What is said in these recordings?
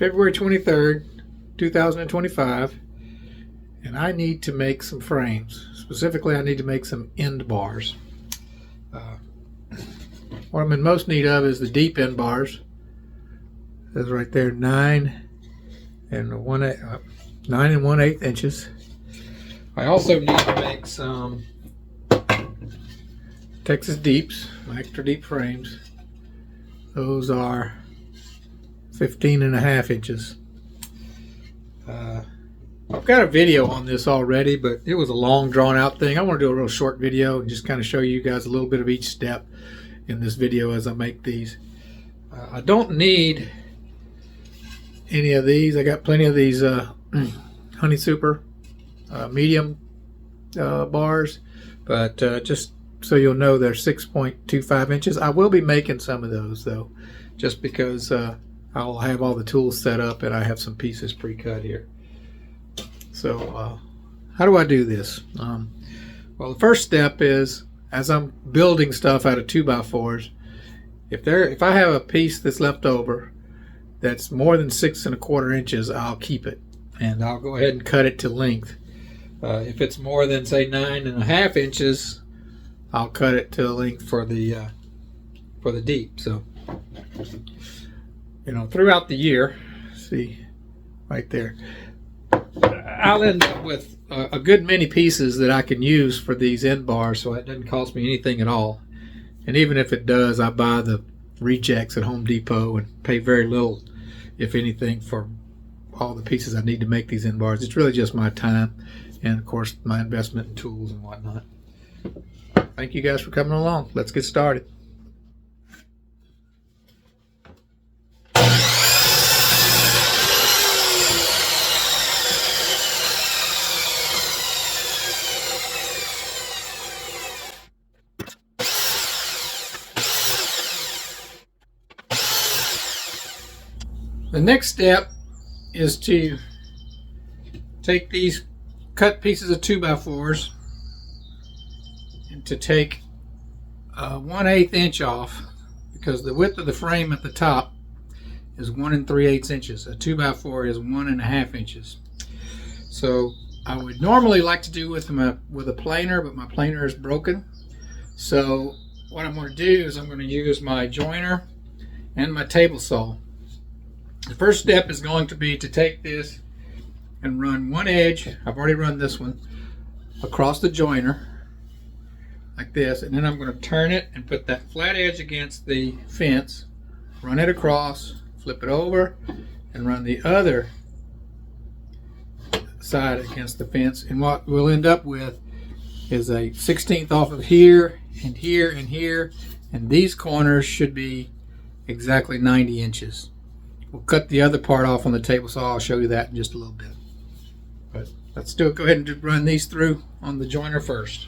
February 23rd, 2025, and I need to make some frames. Specifically, I need to make some end bars. What I'm in most need of is the deep end bars. That's right there, 9 and 1/8 inches. I also need to make some Texas Deeps, my extra deep frames. Those are 15.5 inches. I've got a video on this already, but it was a long drawn out thing. I want to do a real short video and just kind of show you guys a little bit of each step in this video as I make these. I don't need any of these. I got plenty of these Honey Super medium bars, but just so you'll know, they're 6.25 inches. I will be making some of those though, just because I'll have all the tools set up and I have some pieces pre-cut here. So how do I do this? Well, the first step is, as I'm building stuff out of 2x4s, if I have a piece that's left over that's more than 6 1/4 inches, I'll keep it and I'll go ahead and cut it to length. If it's more than, say, 9.5 inches, I'll cut it to length for the deep. So, you know, throughout the year, see right there, I'll end up with a good many pieces that I can use for these end bars, so it doesn't cost me anything at all. And even if it does, I buy the rejects at Home Depot and pay very little, if anything, for all the pieces I need to make these end bars. It's really just my time and, of course, my investment in tools and whatnot. Thank you guys for coming along. Let's get started. The next step is to take these cut pieces of 2x4s and to take 1/8 inch off, because the width of the frame at the top is 1 3/8 inches. A 2x4 is 1.5 inches. So I would normally like to do with a planer, but my planer is broken. So what I'm going to do is I'm going to use my joiner and my table saw. The first step is going to be to take this and run one edge, I've already run this one, across the joiner like this, and then I'm going to turn it and put that flat edge against the fence, run it across, flip it over, and run the other side against the fence. And what we'll end up with is a 1/16 off of here and here and here, and these corners should be exactly 90 inches. We'll cut the other part off on the table saw. I'll show you that in just a little bit. But let's go ahead and run these through on the joiner first.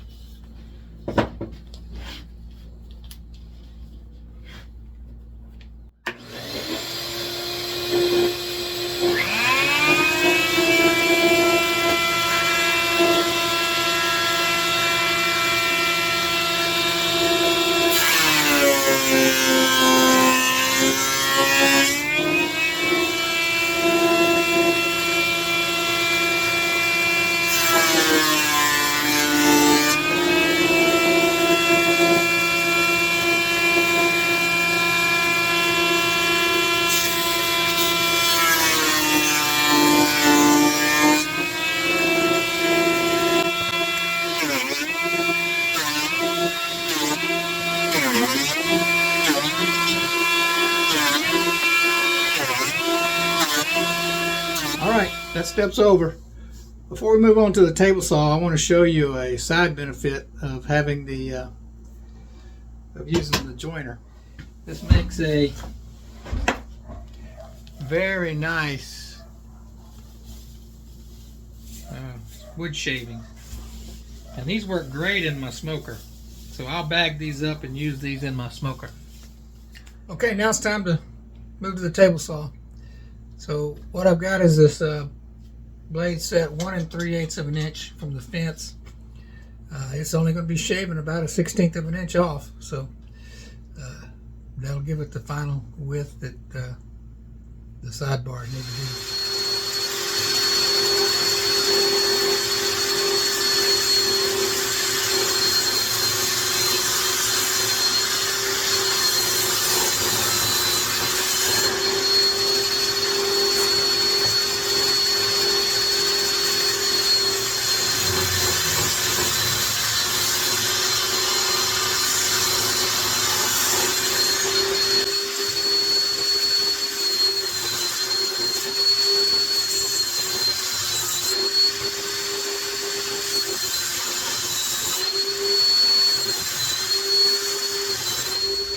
Alright, that step's over. Before we move on to the table saw, I want to show you a side benefit of having of using the joiner. This makes a very nice wood shaving, and these work great in my smoker, so I'll bag these up and use these in my smoker. Okay, now it's time to move to the table saw. So what I've got is this blade set 1 3/8 of an inch from the fence. It's only going to be shaving about a 1/16 of an inch off, so that'll give it the final width that the sidebars need to be.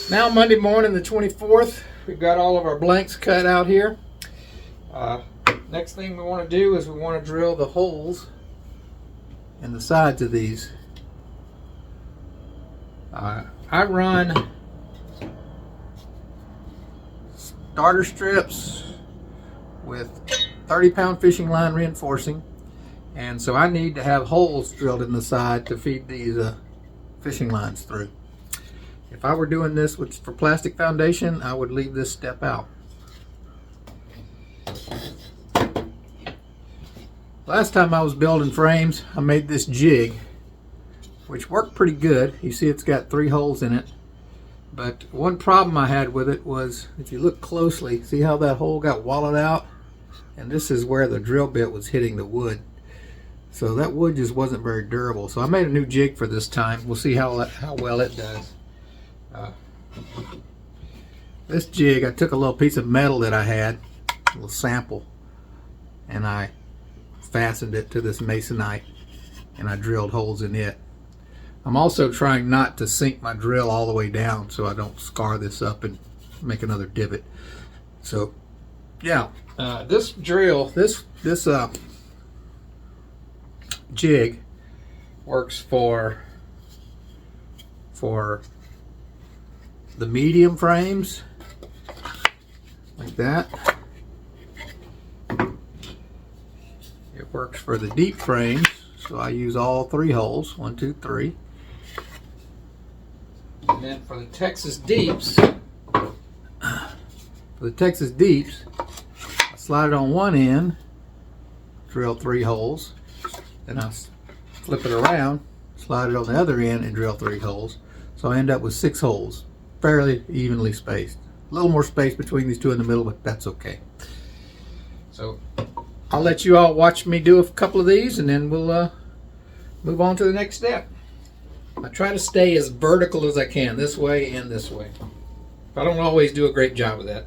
Now Monday morning the 24th, we've got all of our blanks cut out here. Next thing we want to do is we want to drill the holes in the sides of these. I run starter strips with 30-pound fishing line reinforcing, and so I need to have holes drilled in the side to feed these fishing lines through. If I were doing this for plastic foundation, I would leave this step out. Last time I was building frames, I made this jig, which worked pretty good. You see it's got 3 holes in it. But one problem I had with it was, if you look closely, see how that hole got wallowed out? And this is where the drill bit was hitting the wood. So that wood just wasn't very durable. So I made a new jig for this time. We'll see how well it does. This jig, I took a little piece of metal that I had, a little sample, and I fastened it to this masonite, and I drilled holes in it. I'm also trying not to sink my drill all the way down so I don't scar this up and make another divot. So yeah, this drill, this jig works for the medium frames, like that. It works for the deep frames, so I use all 3 holes, 1, 2, 3. And then for the Texas deeps, I slide it on one end, drill 3 holes, then I flip it around, slide it on the other end, and drill 3 holes. So I end up with 6 holes, fairly evenly spaced. A little more space between these 2 in the middle, but that's okay. So I'll let you all watch me do a couple of these, and then we'll move on to the next step. I try to stay as vertical as I can, this way and this way. I don't always do a great job of that.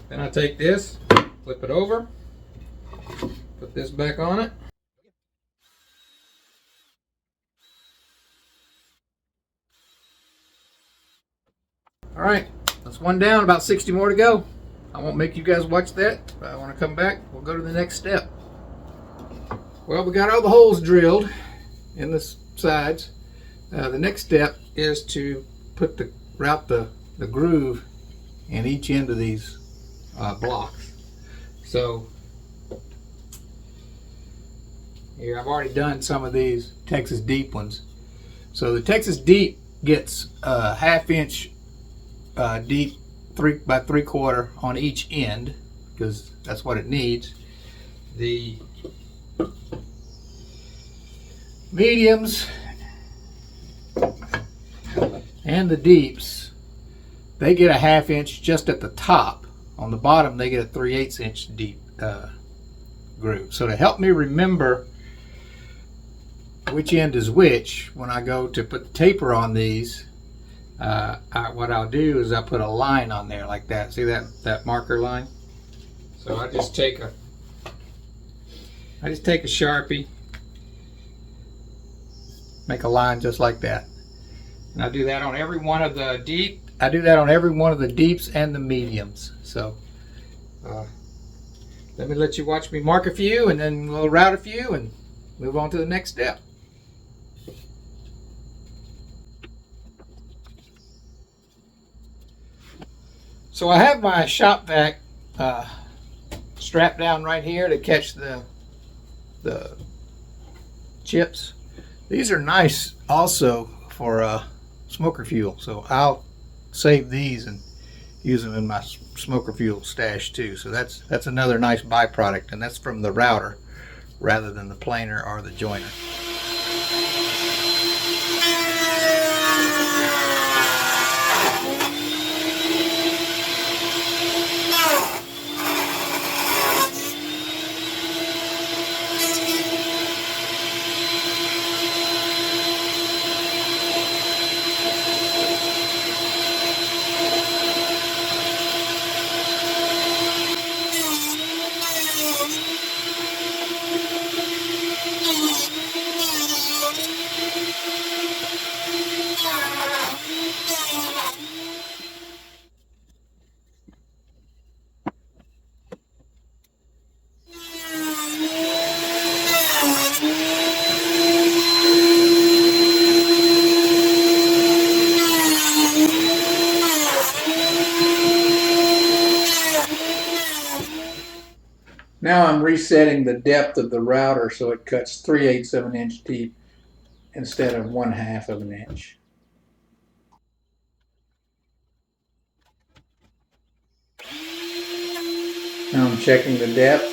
Then I take this, flip it over, put this back on it. All right, that's one down, about 60 more to go. I won't make you guys watch that. If I want to come back, we'll go to the next step. Well, we got all the holes drilled in the sides. The next step is to route the groove in each end of these blocks. So here, I've already done some of these Texas deep ones. So the Texas deep gets a 1/2 inch deep, 3 by 3/4 on each end, because that's what it needs. The mediums and the deeps, they get a 1/2 inch just at the top. On the bottom, they get a 3/8 inch deep groove. So to help me remember which end is which, when I go to put the taper on these, what I'll do is I put a line on there like that. See that marker line? So I just take a Sharpie, make a line just like that. And I do that on every one of the deeps and the mediums. So let me let you watch me mark a few, and then we'll route a few and move on to the next step. So I have my shop vac strapped down right here to catch the chips. These are nice also for smoker fuel, so I'll save these and use them in my smoker fuel stash too. So that's another nice byproduct, and that's from the router rather than the planer or the joiner. Now I'm resetting the depth of the router so it cuts 3/8 of an inch deep instead of 1/2 of an inch. Now I'm checking the depth.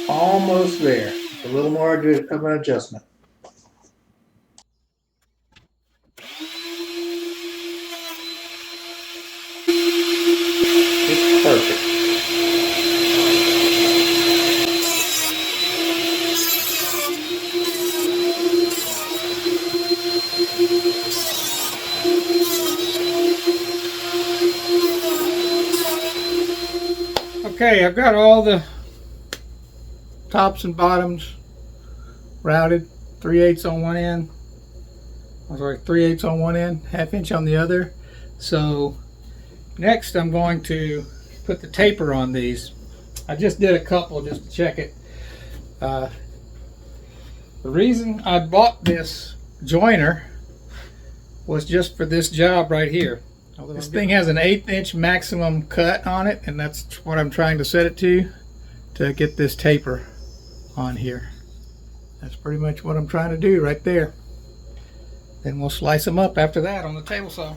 Almost there. A little more of an adjustment. It's perfect. Okay, I've got all the tops and bottoms routed, 3/8 on one end. I'm sorry, 3/8 on one end, 1/2 inch on the other. So next I'm going to put the taper on these. I just did a couple just to check it. The reason I bought this joiner was just for this job right here. This thing has an 1/8 inch maximum cut on it, and that's what I'm trying to set it to get this taper on here. That's pretty much what I'm trying to do right there. Then we'll slice them up after that on the table saw.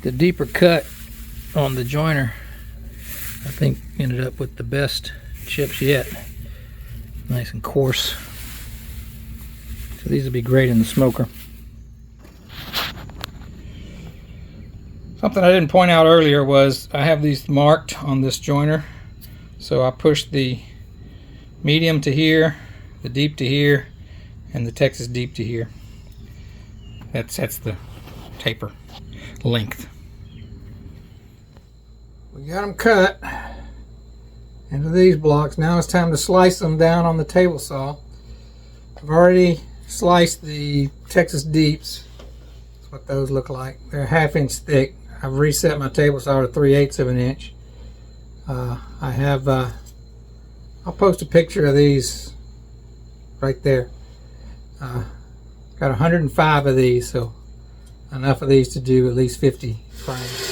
The deeper cut on the joiner, I think, ended up with the best chips yet. Nice and coarse. So these will be great in the smoker. Something I didn't point out earlier was I have these marked on this joiner. So I pushed the medium to here, the deep to here, and the Texas deep to here. That sets the taper length. We got them cut into these blocks. Now it's time to slice them down on the table saw. I've already sliced the Texas deeps. That's what those look like. They're 1/2 inch thick. I've reset my table saw to 3/8 of an inch. I'll post a picture of these right there. Got 105 of these, so enough of these to do at least 50 frames.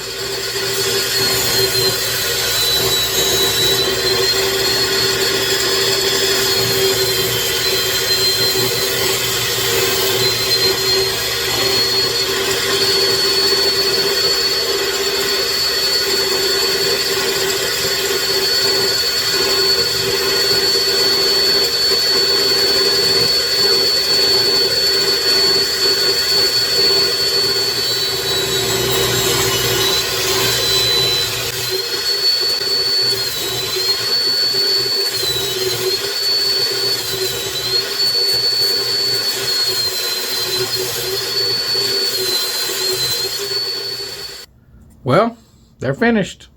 they're finished.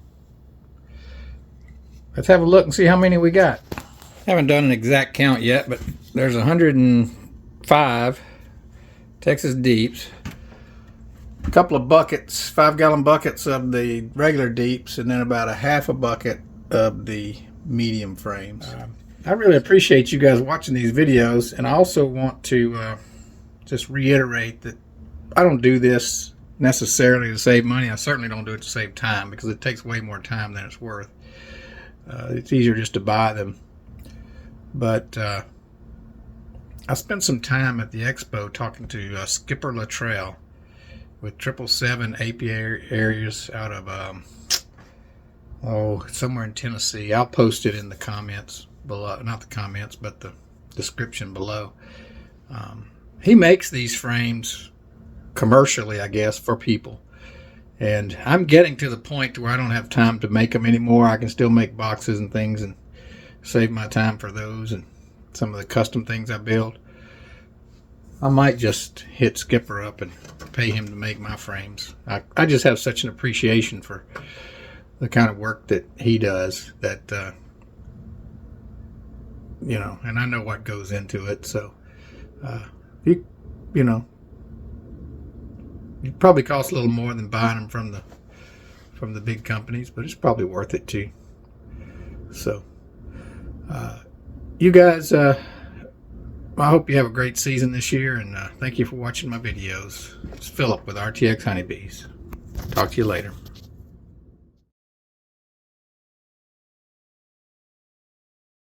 Let's have a look and see how many we got. Haven't done an exact count yet, but there's 105 Texas Deeps. A couple of buckets, 5-gallon buckets of the regular Deeps, and then about a half a bucket of the medium frames. I really appreciate you guys watching these videos, and I also want to just reiterate that I don't do this necessarily to save money. I certainly don't do it to save time, because it takes way more time than it's worth. It's easier just to buy them. But I spent some time at the expo talking to Skipper Luttrell with 777 Apiaries out of somewhere in Tennessee. I'll post it in the comments below, not the comments, but the description below. He makes these frames commercially, I guess, for people. And I'm getting to the point where I don't have time to make them anymore. I can still make boxes and things and save my time for those and some of the custom things I build. I might just hit Skipper up and pay him to make my frames. I just have such an appreciation for the kind of work that he does that, you know, and I know what goes into it. So, you know, it probably costs a little more than buying them from the big companies, but it's probably worth it too. So, you guys, I hope you have a great season this year, and thank you for watching my videos. It's Philip with RTX Honeybees. Talk to you later.